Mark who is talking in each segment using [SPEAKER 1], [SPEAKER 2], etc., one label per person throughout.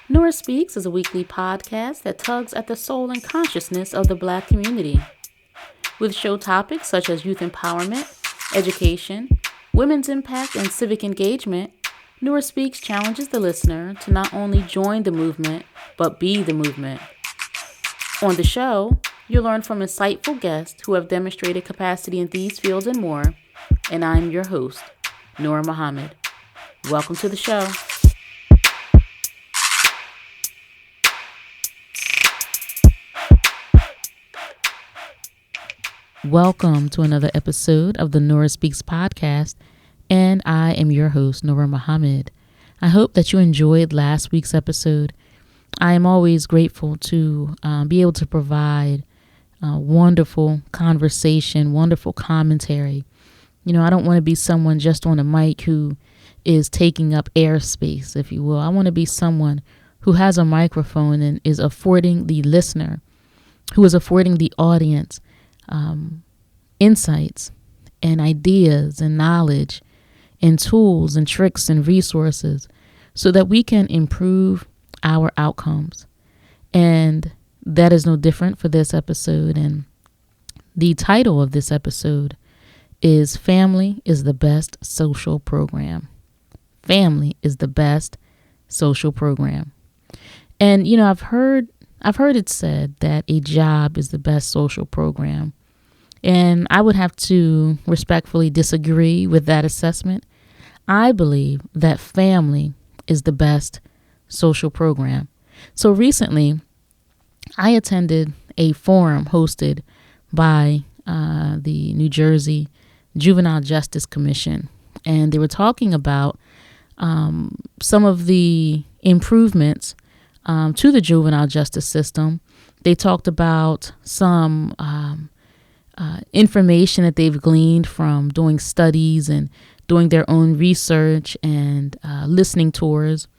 [SPEAKER 1] Nora Speaks is a weekly podcast that tugs at the soul and consciousness of the Black community. With show topics such as youth empowerment, education, women's impact, and civic engagement, Nora Speaks challenges the listener to not only join the movement, but be the movement. On the show, you'll learn from insightful guests who have demonstrated capacity in these fields and more, and I'm your host, Nora Muhammad. Welcome to the show. Welcome to another episode of the Nora Speaks podcast, and I am your host, Nora Muhammad. I hope that you enjoyed last week's episode. I am always grateful to be able to provide wonderful conversation, wonderful commentary. You know, I don't want to be someone just on a mic who is taking up airspace, if you will. I want to be someone who has a microphone and is affording the listener, who is affording the audience insights and ideas and knowledge and tools and tricks and resources so that we can improve our outcomes. And that is no different for this episode. And the title of this episode is Family is the Best Social Program. Family is the best social program. And, you know, I've heard it said that a job is the best social program. And I would have to respectfully disagree with that assessment. I believe that family is the best social program. So recently, I attended a forum hosted by the New Jersey Juvenile Justice Commission. And they were talking about some of the improvements to the juvenile justice system. They talked about some information that they've gleaned from doing studies and doing their own research and listening tours,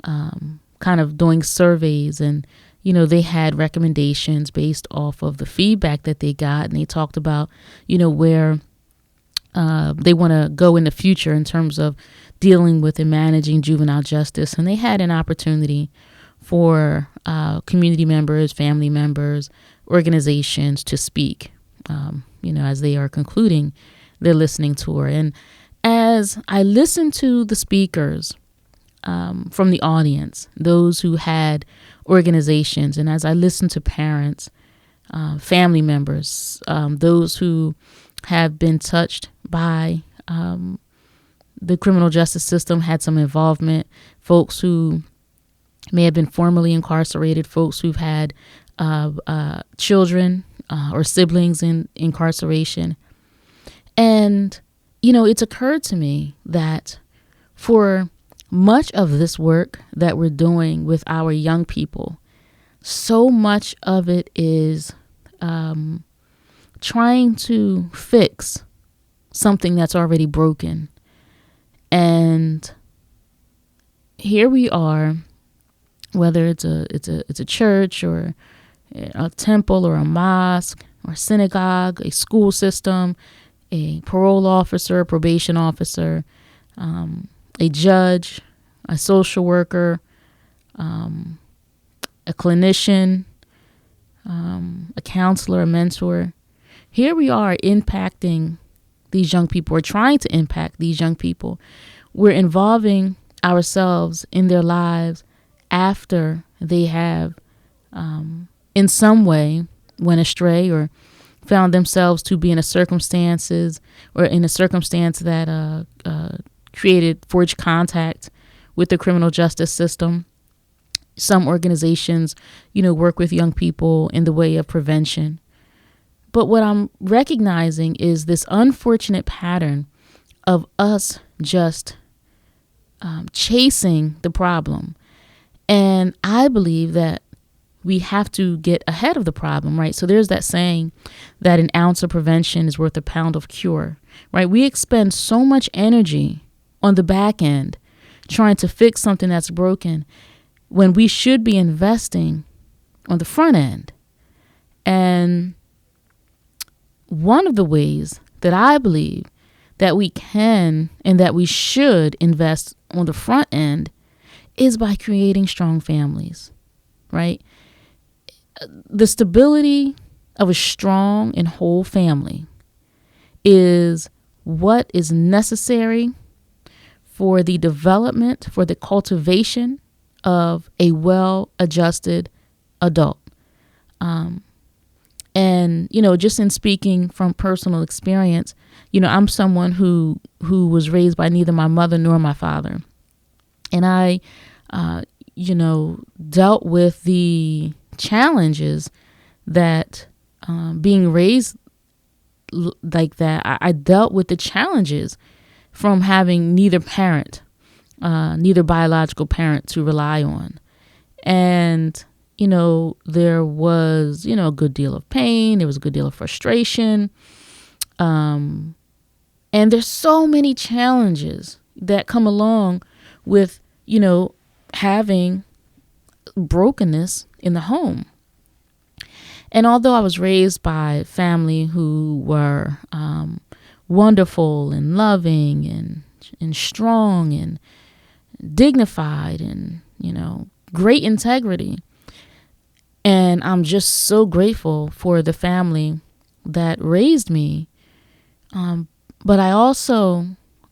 [SPEAKER 1] kind of doing surveys. And, you know, they had recommendations based off of the feedback that they got. And they talked about, you know, where they want to go in the future in terms of dealing with and managing juvenile justice. And they had an opportunity for community members, family members, organizations to speak, you know, as they are concluding their listening tour. And as I listened to the speakers from the audience, those who had organizations, and as I listened to parents, family members, those who have been touched by the criminal justice system, had some involvement, folks who may have been formerly incarcerated, folks who've had children or siblings in incarceration. And, you know, it's occurred to me that for much of this work that we're doing with our young people, so much of it is trying to fix something that's already broken. And here we are, whether it's a church or a temple or a mosque or a synagogue, a school system, a parole officer, a probation officer, a judge, a social worker, a clinician, a counselor, a mentor. Here we are impacting these young people, or trying to impact these young people. We're involving ourselves in their lives after they have, in some way, went astray or found themselves to be in a circumstances or in a circumstance that forged contact with the criminal justice system. Some organizations, you know, work with young people in the way of prevention. But what I'm recognizing is this unfortunate pattern of us just chasing the problem. And I believe that we have to get ahead of the problem, right? So there's that saying that an ounce of prevention is worth a pound of cure, right? We expend so much energy on the back end trying to fix something that's broken when we should be investing on the front end. And one of the ways that I believe that we can and that we should invest on the front end is by creating strong families, right? The stability of a strong and whole family is what is necessary for the development, for the cultivation of a well-adjusted adult. And, just in speaking from personal experience, I'm someone who was raised by neither my mother nor my father. And I, dealt with the challenges that being raised like that, I dealt with the challenges from having neither biological parent to rely on. And, there was, a good deal of pain. There was a good deal of frustration. And there's so many challenges that come along with, having brokenness in the home. And although I was raised by a family who were wonderful and loving and strong and dignified and, great integrity, and I'm just so grateful for the family that raised me. But I also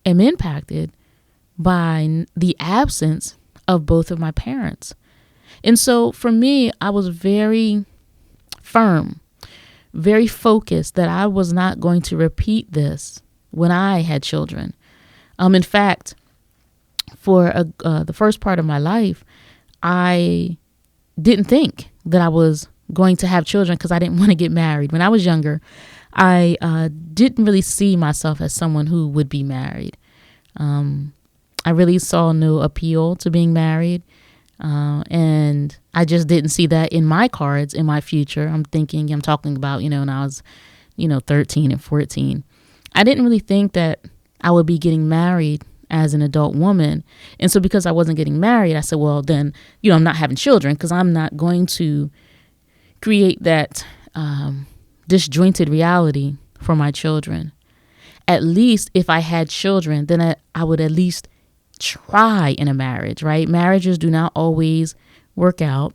[SPEAKER 1] am impacted by the absence of both of my parents. And so for me, I was very firm, very focused that I was not going to repeat this when I had children. In fact, for the first part of my life, I didn't think that I was going to have children because I didn't want to get married. When I was younger, I didn't really see myself as someone who would be married. I really saw no appeal to being married. And I just didn't see that in my cards, in my future. I'm talking about, when I was, 13 and 14. I didn't really think that I would be getting married as an adult woman. And so because I wasn't getting married, I said, well, then, I'm not having children because I'm not going to create that disjointed reality for my children. At least if I had children, then I would at least try in a marriage, right? Marriages do not always work out.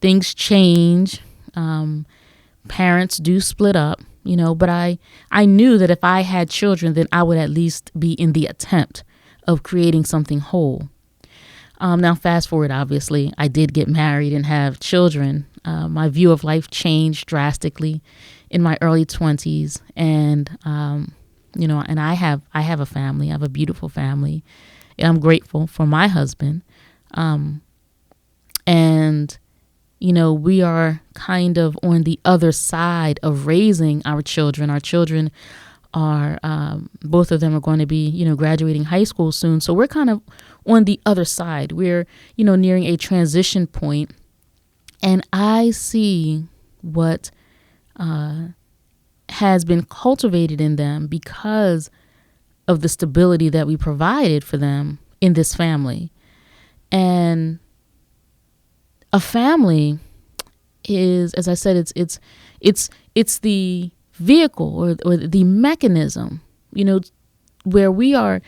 [SPEAKER 1] Things change. Parents do split up, but I knew that if I had children, then I would at least be in the attempt of creating something whole. Now, fast forward, obviously, I did get married and have children. My view of life changed drastically in my early 20s. And, and I have a family. I have a beautiful family. And I'm grateful for my husband. And, we are kind of on the other side of raising our children. Our children are, both of them are going to be, graduating high school soon. So we're kind of on the other side. We're, nearing a transition point. And I see what has been cultivated in them because of the stability that we provided for them in this family. And a family is, as I said, it's the vehicle or the mechanism, where we are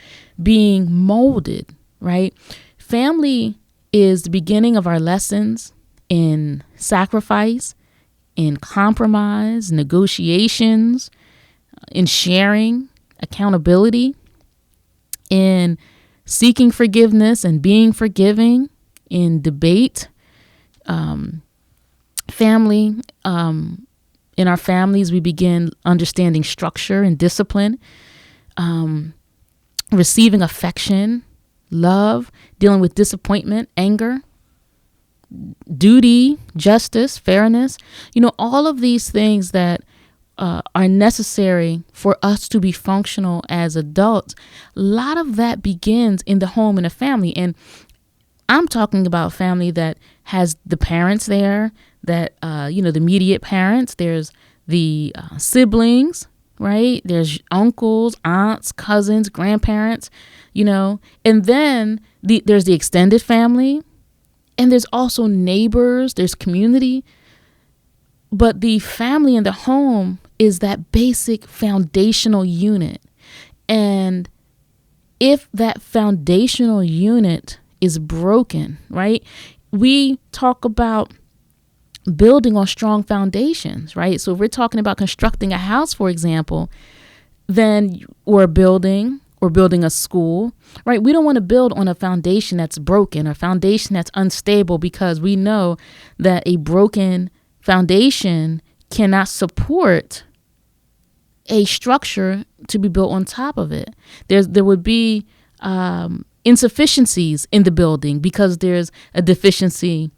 [SPEAKER 1] being molded, right? Family is the beginning of our lessons in sacrifice, in compromise, negotiations, in sharing, accountability, in seeking forgiveness and being forgiving, in debate. Family, in our families, we begin understanding structure and discipline, receiving affection, love, dealing with disappointment, anger, duty, justice, fairness, all of these things that are necessary for us to be functional as adults. A lot of that begins in the home and a family. And I'm talking about family that has the parents there, that, the immediate parents. There's the siblings, right? There's uncles, aunts, cousins, grandparents, and then there's the extended family. And there's also neighbors, there's community. But the family in the home is that basic foundational unit. And if that foundational unit is broken, right? We talk about building on strong foundations, right? So if we're talking about constructing a house, for example, then or building a school, right? We don't want to build on a foundation that's broken, or foundation that's unstable, because we know that a broken foundation cannot support a structure to be built on top of it. There would be insufficiencies in the building because there's a deficiency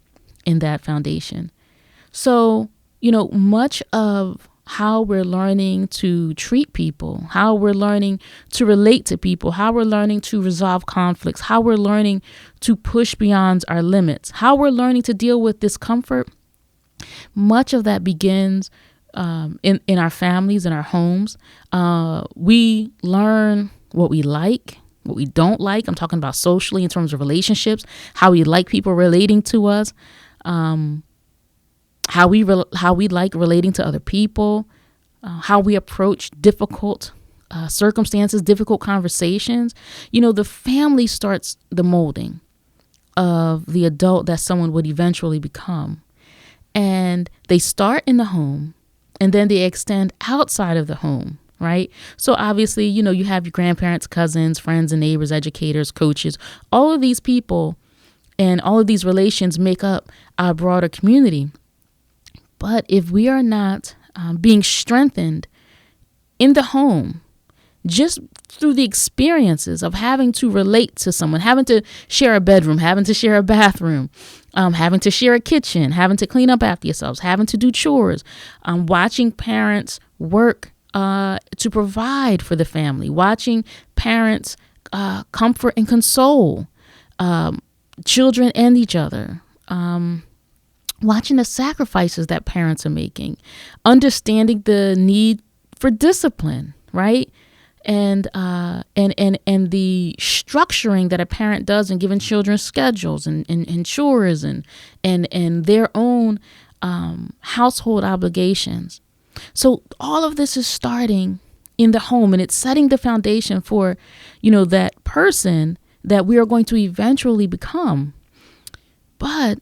[SPEAKER 1] in that foundation. So, much of how we're learning to treat people, how we're learning to relate to people, how we're learning to resolve conflicts, how we're learning to push beyond our limits, how we're learning to deal with discomfort, much of that begins in our families, in our homes. We learn what we like, what we don't like. I'm talking about socially in terms of relationships, how we like people relating to us, how we like relating to other people, how we approach difficult circumstances, difficult conversations. The family starts the molding of the adult that someone would eventually become. And they start in the home, and then they extend outside of the home, right? So obviously, you have your grandparents, cousins, friends and neighbors, educators, coaches. All of these people and all of these relations make up our broader community. But if we are not being strengthened in the home, just through the experiences of having to relate to someone, having to share a bedroom, having to share a bathroom, having to share a kitchen, having to clean up after yourselves, having to do chores, watching parents work to provide for the family, watching parents comfort and console children and each other, watching the sacrifices that parents are making, understanding the need for discipline, right? And the structuring that a parent does in giving children schedules and chores and their own household obligations. So all of this is starting in the home, and it's setting the foundation for, that person that we are going to eventually become. But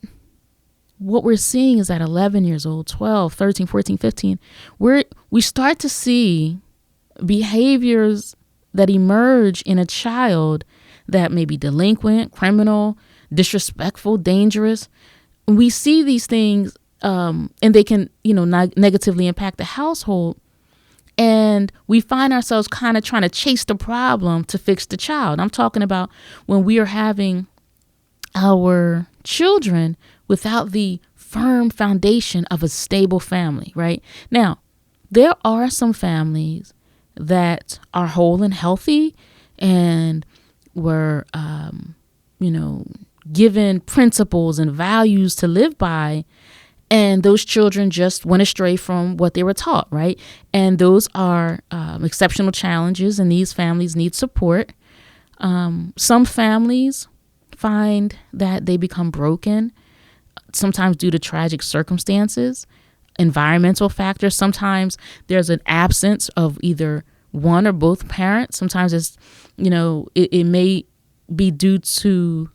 [SPEAKER 1] what we're seeing is at 11 years old, 12, 13, 14, 15, we start to see behaviors that emerge in a child that may be delinquent, criminal, disrespectful, dangerous. We see these things and they can, negatively impact the household. And we find ourselves kind of trying to chase the problem to fix the child. I'm talking about when we are having our children without the firm foundation of a stable family, right? Now, there are some families that are whole and healthy and were, given principles and values to live by, and those children just went astray from what they were taught, right? And those are exceptional challenges, and these families need support. Some families find that they become broken, sometimes due to tragic circumstances, environmental factors. Sometimes there's an absence of either one or both parents. Sometimes it's, it may be due to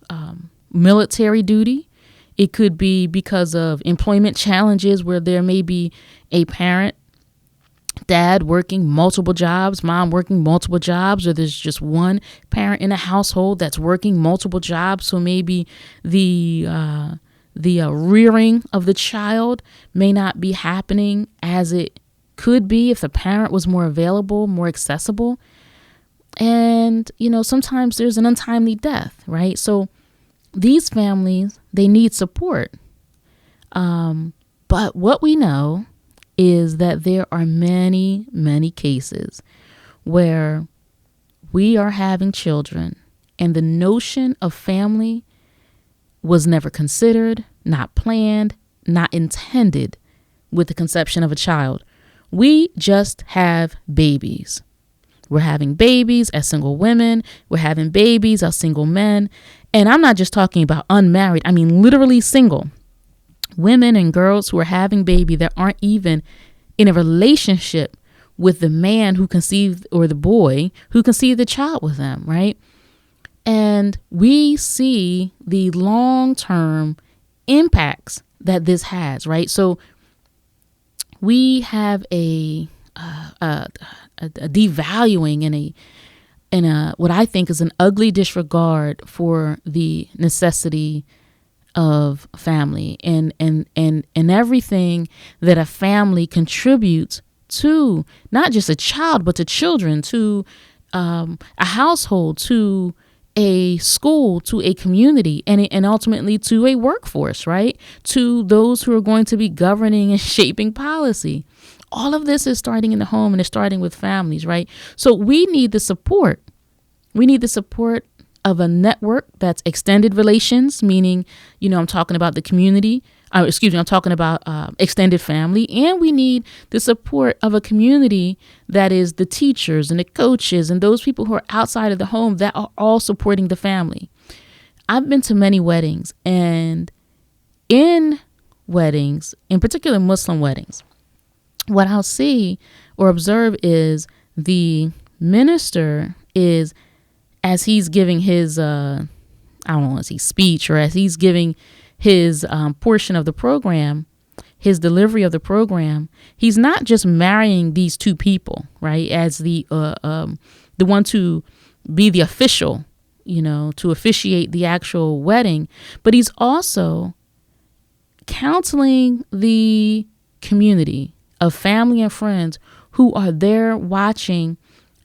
[SPEAKER 1] military duty. It could be because of employment challenges where there may be a parent, dad working multiple jobs, mom working multiple jobs, or there's just one parent in a household that's working multiple jobs. So maybe the rearing of the child may not be happening as it could be if the parent was more available, more accessible. And, sometimes there's an untimely death, right? So these families, they need support. But what we know is that there are many, many cases where we are having children and the notion of family was never considered, not planned, not intended with the conception of a child. We just have babies. We're having babies as single women. We're having babies as single men. And I'm not just talking about unmarried. I mean, literally single women and girls who are having baby that aren't even in a relationship with the man who conceived, or the boy who conceived the child with them, right? And we see the long-term impacts that this has, right? So we have a devaluing and a what I think is an ugly disregard for the necessity of family and everything that a family contributes to not just a child, but to children, to a household, to a school, to a community, and ultimately to a workforce, right? To those who are going to be governing and shaping policy. All of this is starting in the home, and it's starting with families, right? So we need the support. We need the support of a network that's extended relations, meaning, I'm talking about the community. I'm talking about extended family. And we need the support of a community that is the teachers and the coaches and those people who are outside of the home that are all supporting the family. I've been to many weddings, and in weddings, in particular Muslim weddings, what I'll see or observe is the minister is, as he's giving his, speech, or as he's giving his portion of the program, his delivery of the program, he's not just marrying these two people, right, as the one to be the official, to officiate the actual wedding, but he's also counseling the community of family and friends who are there watching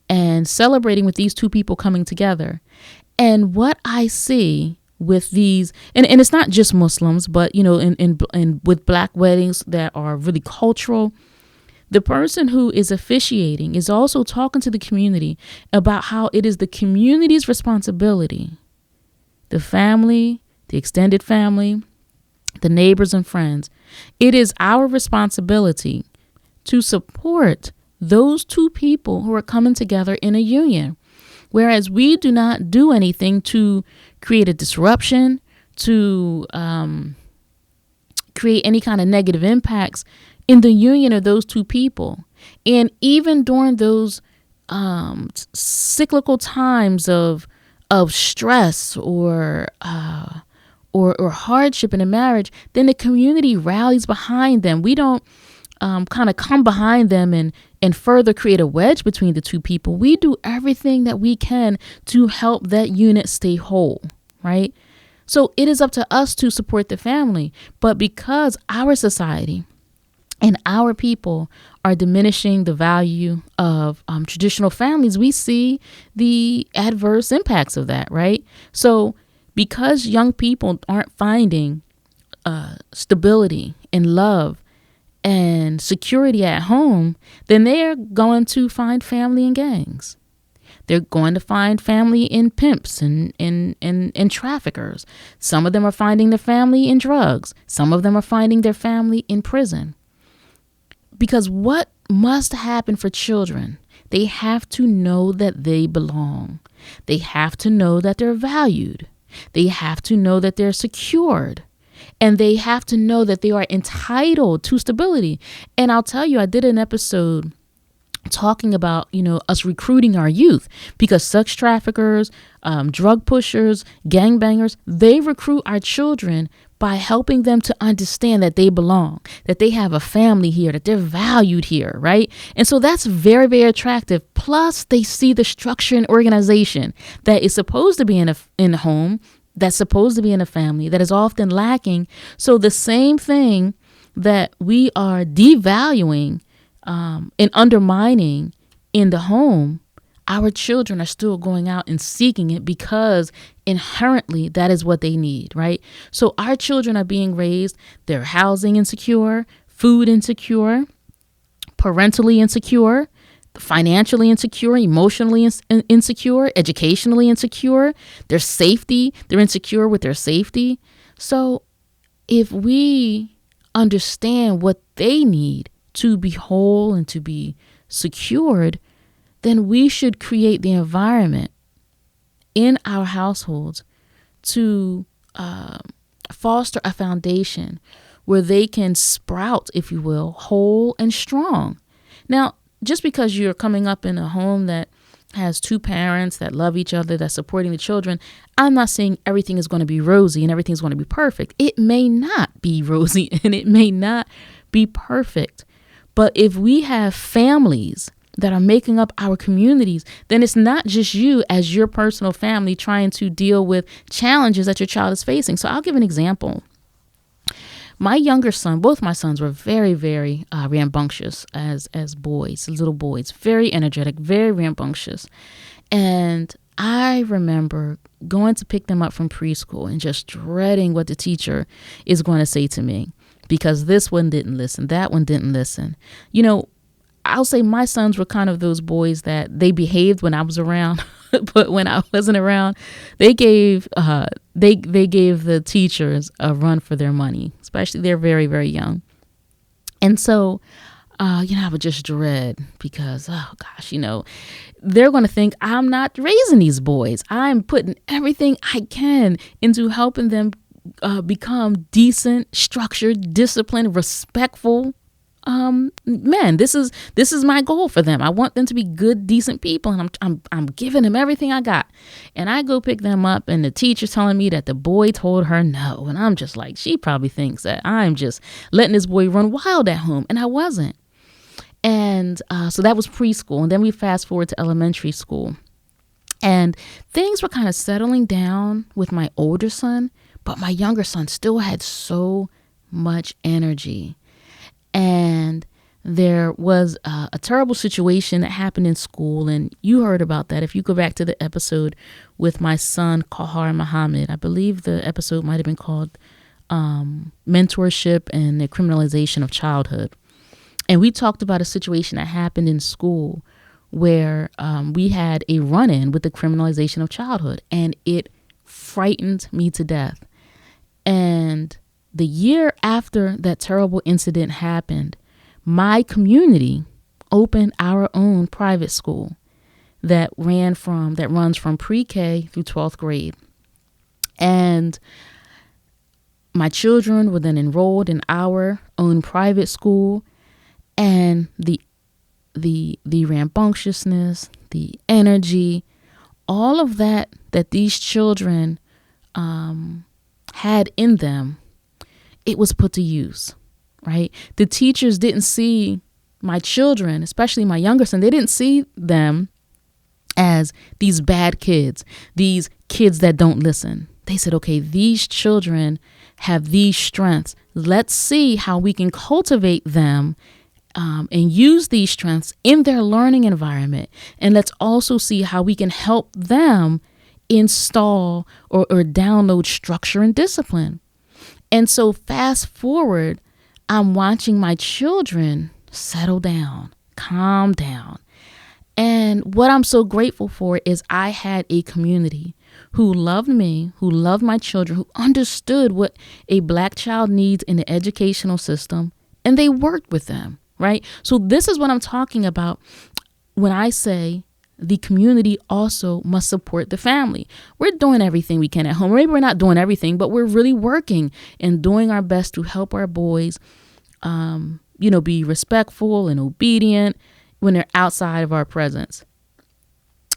[SPEAKER 1] and celebrating with these two people coming together. And what I see with these, and it's not just Muslims, but, in with Black weddings that are really cultural, the person who is officiating is also talking to the community about how it is the community's responsibility, the family, the extended family, the neighbors and friends. It is our responsibility to support those two people who are coming together in a union. Whereas we do not do anything to create a disruption, to create any kind of negative impacts in the union of those two people. And even during those cyclical times of stress or hardship in a marriage, then the community rallies behind them. We don't kind of come behind them and further create a wedge between the two people. We do everything that we can to help that unit stay whole, right? So it is up to us to support the family. But because our society and our people are diminishing the value of traditional families, we see the adverse impacts of that, right? So because young people aren't finding stability and love and security at home, then they're going to find family in gangs. They're going to find family in pimps and traffickers. Some of them are finding their family in drugs. Some of them are finding their family in prison. Because what must happen for children? They have to know that they belong. They have to know that they're valued. They have to know that they're secured. And they have to know that they are entitled to stability. And I'll tell you, I did an episode talking about, us recruiting our youth, because sex traffickers, drug pushers, gangbangers, they recruit our children by helping them to understand that they belong, that they have a family here, that they're valued here, right? And so that's very, very attractive. Plus, they see the structure and organization that is supposed to be in a home, that's supposed to be in a family, that is often lacking. So the same thing that we are devaluing and undermining in the home, our children are still going out and seeking it because inherently that is what they need, right? So our children are being raised, they're housing insecure, food insecure, parentally insecure, financially insecure, emotionally insecure, educationally insecure, they're insecure with their safety. So if we understand what they need to be whole and to be secured, then we should create the environment in our households to foster a foundation where they can sprout, if you will, whole and strong. Now, just because you're coming up in a home that has two parents that love each other, that's supporting the children, I'm not saying everything is going to be rosy and everything's going to be perfect. It may not be rosy and it may not be perfect. But if we have families that are making up our communities, then it's not just you as your personal family trying to deal with challenges that your child is facing. So I'll give an example. My younger son, both my sons were very, very rambunctious as boys, little boys, very energetic, very rambunctious. And I remember going to pick them up from preschool and just dreading what the teacher is going to say to me, because this one didn't listen, that one didn't listen. You know, I'll say my sons were kind of those boys that they behaved when I was around, but when I wasn't around, they gave they gave the teachers a run for their money, especially they're very, very young. And so, I would just dread because, oh gosh, they're going to think I'm not raising these boys. I'm putting everything I can into helping them become decent, structured, disciplined, respectful men. This is my goal for them. I want them to be good, decent people, and I'm giving them everything I got. And I go pick them up, and the teacher's telling me that the boy told her no, and I'm just like, she probably thinks that I'm just letting this boy run wild at home, and I wasn't. And so that was preschool, and then we fast forward to elementary school, and things were kind of settling down with my older son, but my younger son still had so much energy. And there was a terrible situation that happened in school, and you heard about that. If you go back to the episode with my son, Kahar Muhammad, I believe the episode might have been called Mentorship and the Criminalization of Childhood. And we talked about a situation that happened in school where we had a run-in with the criminalization of childhood, and it frightened me to death. And the year after that terrible incident happened, my community opened our own private school that runs from pre-K through 12th grade. And my children were then enrolled in our own private school, and the rambunctiousness, the energy, all of that these children had in them, it was put to use, right? The teachers didn't see my children, especially my younger son, they didn't see them as these bad kids, these kids that don't listen. They said, okay, these children have these strengths. Let's see how we can cultivate them and use these strengths in their learning environment. And let's also see how we can help them install or download structure and discipline. And so fast forward, I'm watching my children settle down, calm down. And what I'm so grateful for is I had a community who loved me, who loved my children, who understood what a Black child needs in the educational system, and they worked with them, right? So this is what I'm talking about when I say the community also must support the family. We're doing everything we can at home. Maybe we're not doing everything, but we're really working and doing our best to help our boys, be respectful and obedient when they're outside of our presence.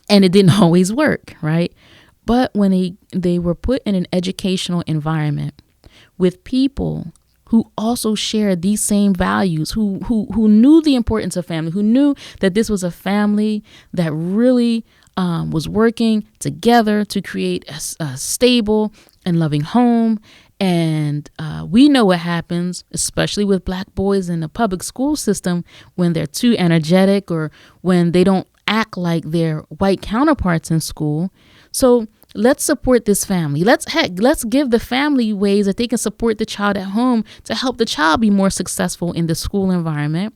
[SPEAKER 1] And it didn't always work, right? But when they were put in an educational environment with people who also shared these same values, who knew the importance of family, who knew that this was a family that really was working together to create a stable and loving home. And we know what happens, especially with Black boys in the public school system, when they're too energetic or when they don't act like their white counterparts in school. So let's support this family. Let's give the family ways that they can support the child at home to help the child be more successful in the school environment.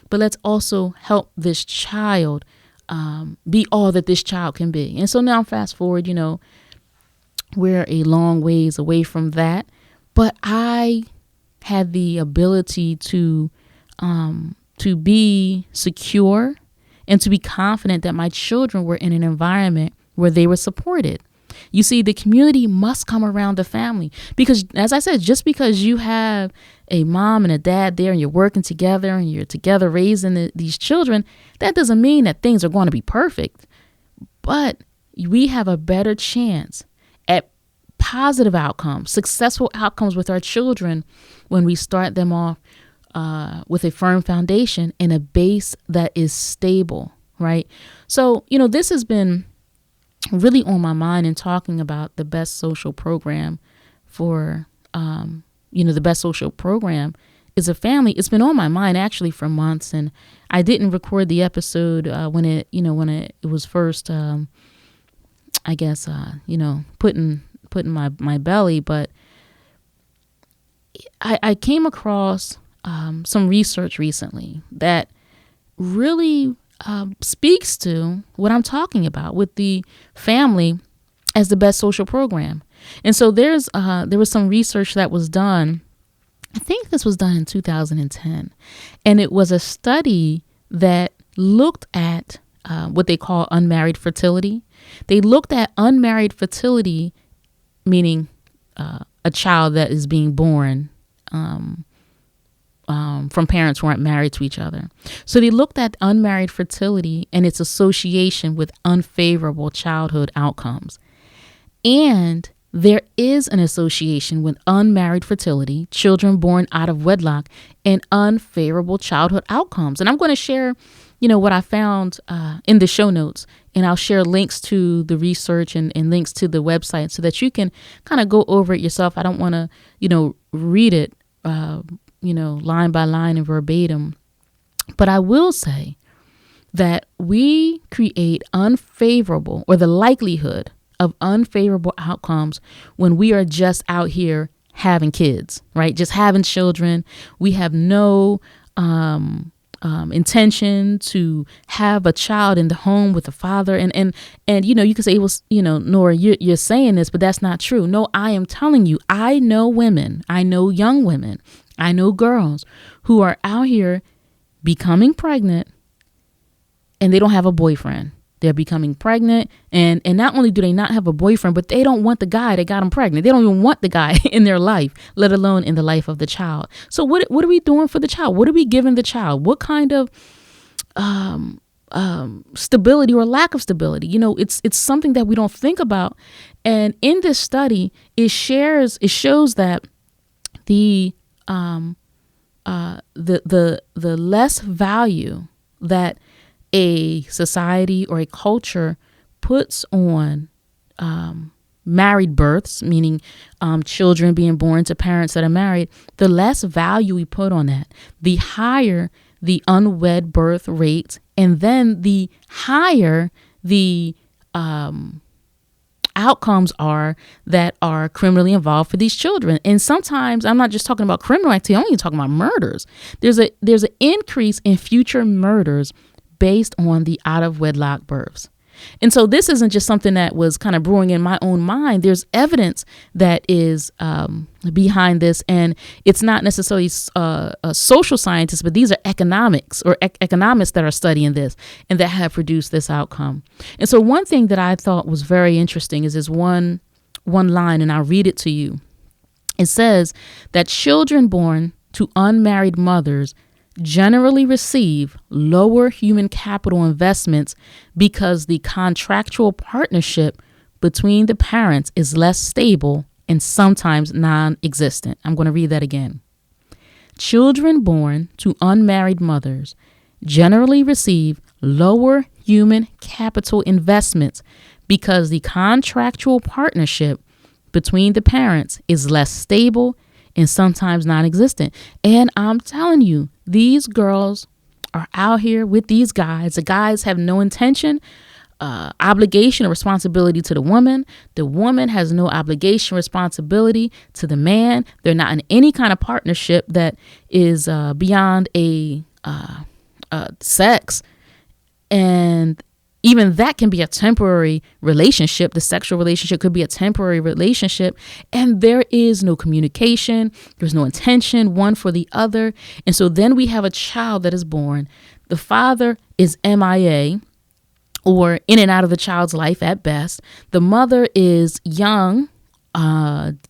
[SPEAKER 1] But let's also help this child be all that this child can be. And so now fast forward, we're a long ways away from that. But I had the ability to be secure and to be confident that my children were in an environment where they were supported. You see, the community must come around the family because, as I said, just because you have a mom and a dad there and you're working together and you're together raising these children, that doesn't mean that things are going to be perfect. But we have a better chance at positive outcomes, successful outcomes with our children when we start them off with a firm foundation and a base that is stable, right? So, this has been really on my mind in talking about the best social program for, the best social program is a family. It's been on my mind actually for months, and I didn't record the episode when it was first, put in my belly. But I came across some research recently that really speaks to what I'm talking about with the family as the best social program. And so there was some research that was done. I think this was done in 2010, and it was a study that looked at what they call unmarried fertility. They looked at unmarried fertility, meaning a child that is being born from parents who aren't married to each other. So they looked at unmarried fertility and its association with unfavorable childhood outcomes. And there is an association with unmarried fertility, children born out of wedlock, and unfavorable childhood outcomes. And I'm going to share, what I found in the show notes, and I'll share links to the research and links to the website so that you can kind of go over it yourself. I don't want to, read it, line by line and verbatim. But I will say that we create unfavorable, or the likelihood of unfavorable outcomes, when we are just out here having kids, right? Just having children. We have no intention to have a child in the home with a father. And you can say, well, Nora, you're saying this, but that's not true. No, I am telling you, I know women, I know young women, I know girls who are out here becoming pregnant and they don't have a boyfriend. They're becoming pregnant, and not only do they not have a boyfriend, but they don't want the guy that got them pregnant. They don't even want the guy in their life, let alone in the life of the child. So what are we doing for the child? What are we giving the child? What kind of stability or lack of stability? It's something that we don't think about. And in this study, it shows that the less value that a society or a culture puts on married births, meaning children being born to parents that are married, the less value we put on that, the higher the unwed birth rates, and then the higher the outcomes are that are criminally involved for these children. And sometimes I'm not just talking about criminal activity, I'm only talking about murders. There's an increase in future murders based on the out of wedlock births. And so this isn't just something that was kind of brewing in my own mind. There's evidence that is behind this, and it's not necessarily social scientists, but these are economics or economists that are studying this and that have produced this outcome. And so one thing that I thought was very interesting is this one line, and I'll read it to you. It says that children born to unmarried mothers generally receive lower human capital investments because the contractual partnership between the parents is less stable and sometimes non-existent. I'm going to read that again. Children born to unmarried mothers generally receive lower human capital investments because the contractual partnership between the parents is less stable and sometimes non-existent. And I'm telling you, these girls are out here with these guys. The guys have no intention, obligation or responsibility to the woman. The woman has no obligation, responsibility to the man. They're not in any kind of partnership that is beyond a sex. And even that can be a temporary relationship. The sexual relationship could be a temporary relationship, and there is no communication. There's no intention one for the other. And so then we have a child that is born. The father is MIA, or in and out of the child's life at best. The mother is young,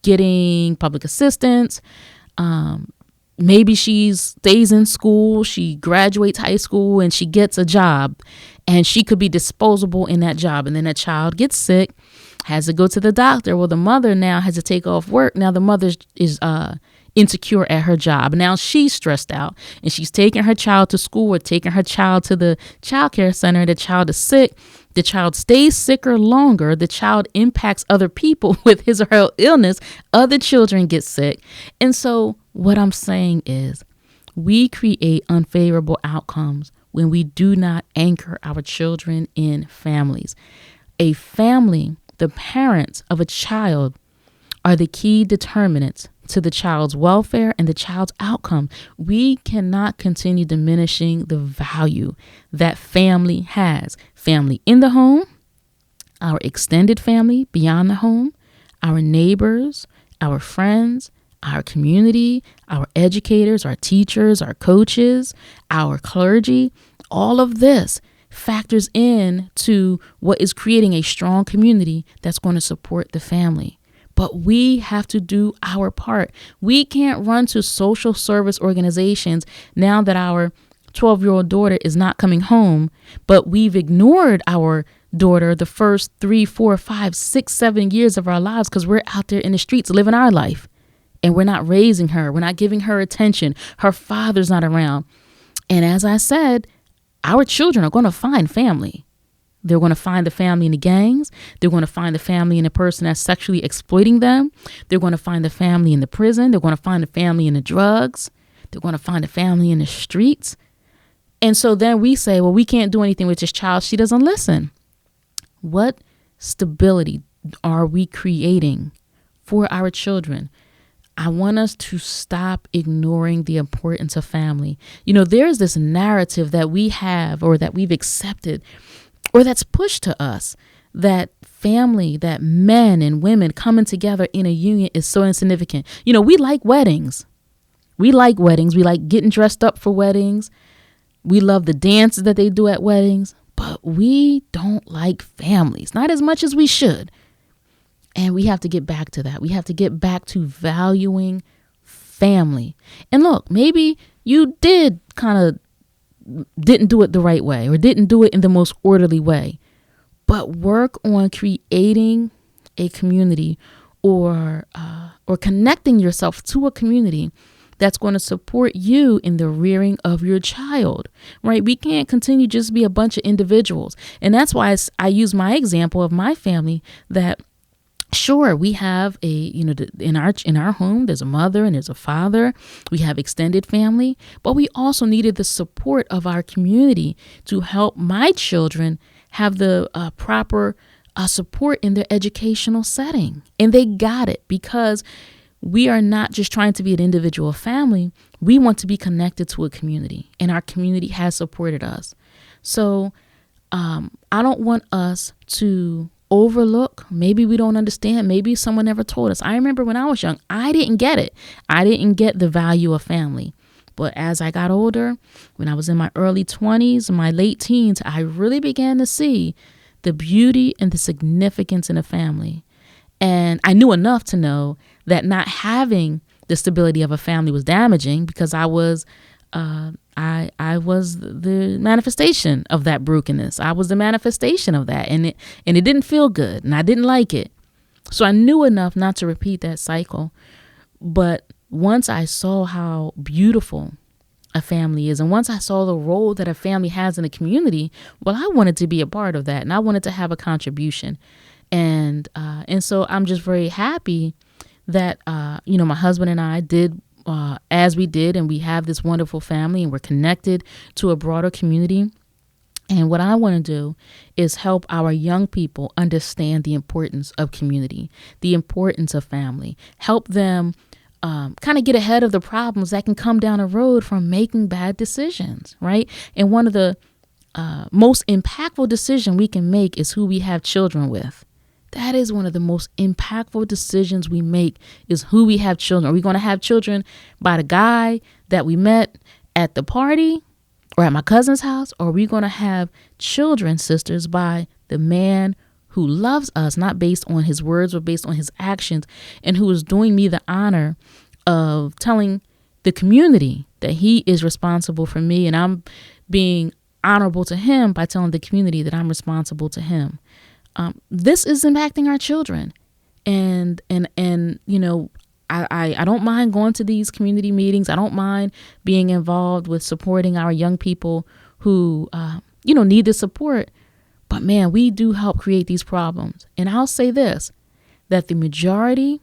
[SPEAKER 1] getting public assistance, maybe she stays in school, she graduates high school, and she gets a job, and she could be disposable in that job. And then a child gets sick, has to go to the doctor. Well, the mother now has to take off work. Now the mother is insecure at her job. Now she's stressed out, and she's taking her child to school or taking her child to the child care center. The child is sick. The child stays sicker longer. The child impacts other people with his or her illness. Other children get sick. And so what I'm saying is we create unfavorable outcomes when we do not anchor our children in families. A family, the parents of a child, are the key determinants to the child's welfare and the child's outcome. We cannot continue diminishing the value that family has. Family in the home, our extended family beyond the home, our neighbors, our friends, our community, our educators, our teachers, our coaches, our clergy. All of this factors in to what is creating a strong community that's going to support the family. But we have to do our part. We can't run to social service organizations now that our 12-year-old daughter is not coming home, but we've ignored our daughter the first 3, 4, 5, 6, 7 years of our lives because we're out there in the streets living our life, and we're not raising her. We're not giving her attention. Her father's not around. And as I said, our children are going to find family. They're going to find the family in the gangs. They're going to find the family in the person that's sexually exploiting them. They're going to find the family in the prison. They're going to find the family in the drugs. They're going to find the family in the streets. And so then we say, well, we can't do anything with this child. She doesn't listen. What stability are we creating for our children? I want us to stop ignoring the importance of family. There's this narrative that we have or that we've accepted or that's pushed to us that family, that men and women coming together in a union is so insignificant. We like weddings. We like weddings. We like getting dressed up for weddings. We love the dances that they do at weddings, but we don't like families, not as much as we should. And we have to get back to that. We have to get back to valuing family. And look, maybe you didn't do it the right way or didn't do it in the most orderly way, but work on creating a community or connecting yourself to a community that's going to support you in the rearing of your child, right? We can't continue just be a bunch of individuals. And that's why I use my example of my family that sure, we have in our home, there's a mother and there's a father. We have extended family, but we also needed the support of our community to help my children have the proper support in their educational setting. And they got it because we are not just trying to be an individual family. We want to be connected to a community, and our community has supported us. So I don't want us to overlook. Maybe we don't understand. Maybe someone never told us. I remember when I was young, I didn't get it. I didn't get the value of family. But as I got older, when I was in my early 20s, my late teens, I really began to see the beauty and the significance in a family. And I knew enough to know that not having the stability of a family was damaging because I was the manifestation of that brokenness. I was the manifestation of that, and it didn't feel good, and I didn't like it. So I knew enough not to repeat that cycle. But once I saw how beautiful a family is, and once I saw the role that a family has in a community, well, I wanted to be a part of that, and I wanted to have a contribution. And so I'm just very happy that my husband and I did as we did, and we have this wonderful family, and we're connected to a broader community. And what I want to do is help our young people understand the importance of community, the importance of family, help them kind of get ahead of the problems that can come down the road from making bad decisions, right? And one of the most impactful decisions we can make is who we have children with. That is one of the most impactful decisions we make is who we have children. Are we going to have children by the guy that we met at the party or at my cousin's house? Or are we going to have children, sisters, by the man who loves us, not based on his words, but based on his actions, and who is doing me the honor of telling the community that he is responsible for me, and I'm being honorable to him by telling the community that I'm responsible to him. This is impacting our children. And you know, I don't mind going to these community meetings. I don't mind being involved with supporting our young people who, need the support. But man, we do help create these problems. And I'll say this, that the majority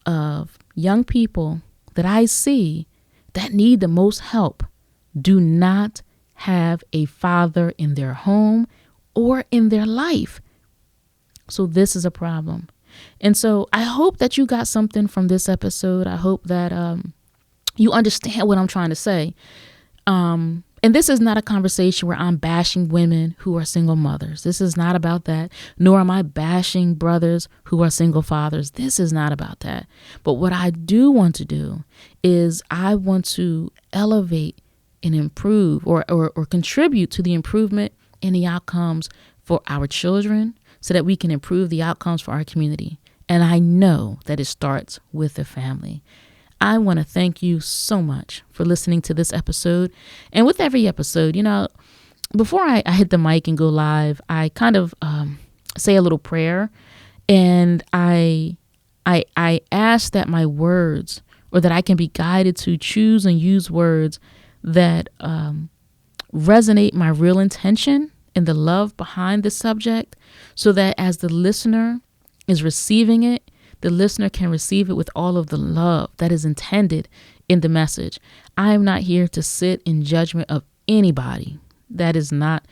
[SPEAKER 1] of young people that I see that need the most help do not have a father in their home or in their life. So this is a problem. And so I hope that you got something from this episode. I hope that you understand what I'm trying to say. And this is not a conversation where I'm bashing women who are single mothers. This is not about that. Nor am I bashing brothers who are single fathers. This is not about that. But what I do want to do is I want to elevate and improve or contribute to the improvement in the outcomes for our children so that we can improve the outcomes for our community. And I know that it starts with the family. I want to thank you so much for listening to this episode. And with every episode, before I hit the mic and go live, I kind of say a little prayer, and I ask that my words, or that I can be guided to choose and use words that resonate my real intention and the love behind the subject, so that as the listener is receiving it, the listener can receive it with all of the love that is intended in the message. I am not here to sit in judgment of anybody. That is not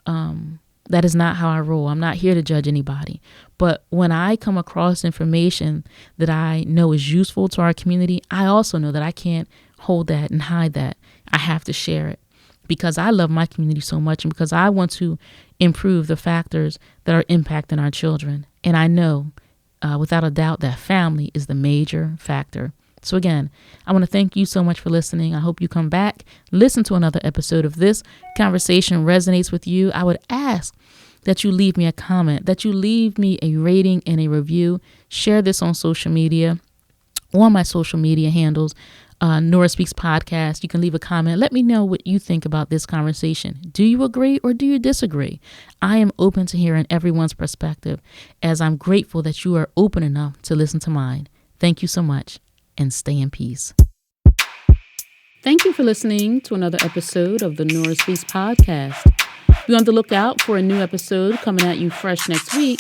[SPEAKER 1] how I roll. I'm not here to judge anybody. But when I come across information that I know is useful to our community, I also know that I can't hold that and hide that. I have to share it because I love my community so much, and because I want to improve the factors that are impacting our children. And I know without a doubt that family is the major factor. So again, I want to thank you so much for listening. I hope you come back, listen to another episode. If this conversation resonates with you, I would ask that you leave me a comment, that you leave me a rating and a review. Share this on social media, on my social media handles, Nora Speaks Podcast. You can leave a comment. Let me know what you think about this conversation. Do you agree or do you disagree? I am open to hearing everyone's perspective, as I'm grateful that you are open enough to listen to mine. Thank you so much, and stay in peace. Thank you for listening to another episode of the Nora Speaks Podcast. Be on the lookout for a new episode coming at you fresh next week.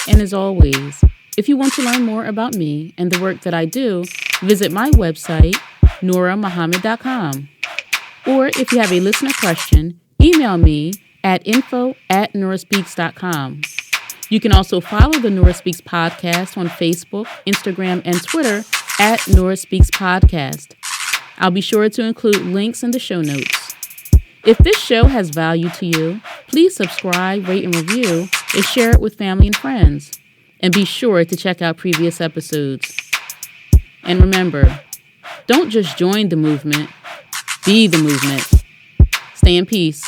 [SPEAKER 1] And as always, if you want to learn more about me and the work that I do, visit my website, NoraMuhammad.com. Or if you have a listener question, email me at info@noraspeaks.com. You can also follow the Nora Speaks Podcast on Facebook, Instagram, and Twitter at Nora Speaks Podcast. I'll be sure to include links in the show notes. If this show has value to you, please subscribe, rate, and review, and share it with family and friends. And be sure to check out previous episodes. And remember, don't just join the movement, be the movement. Stay in peace.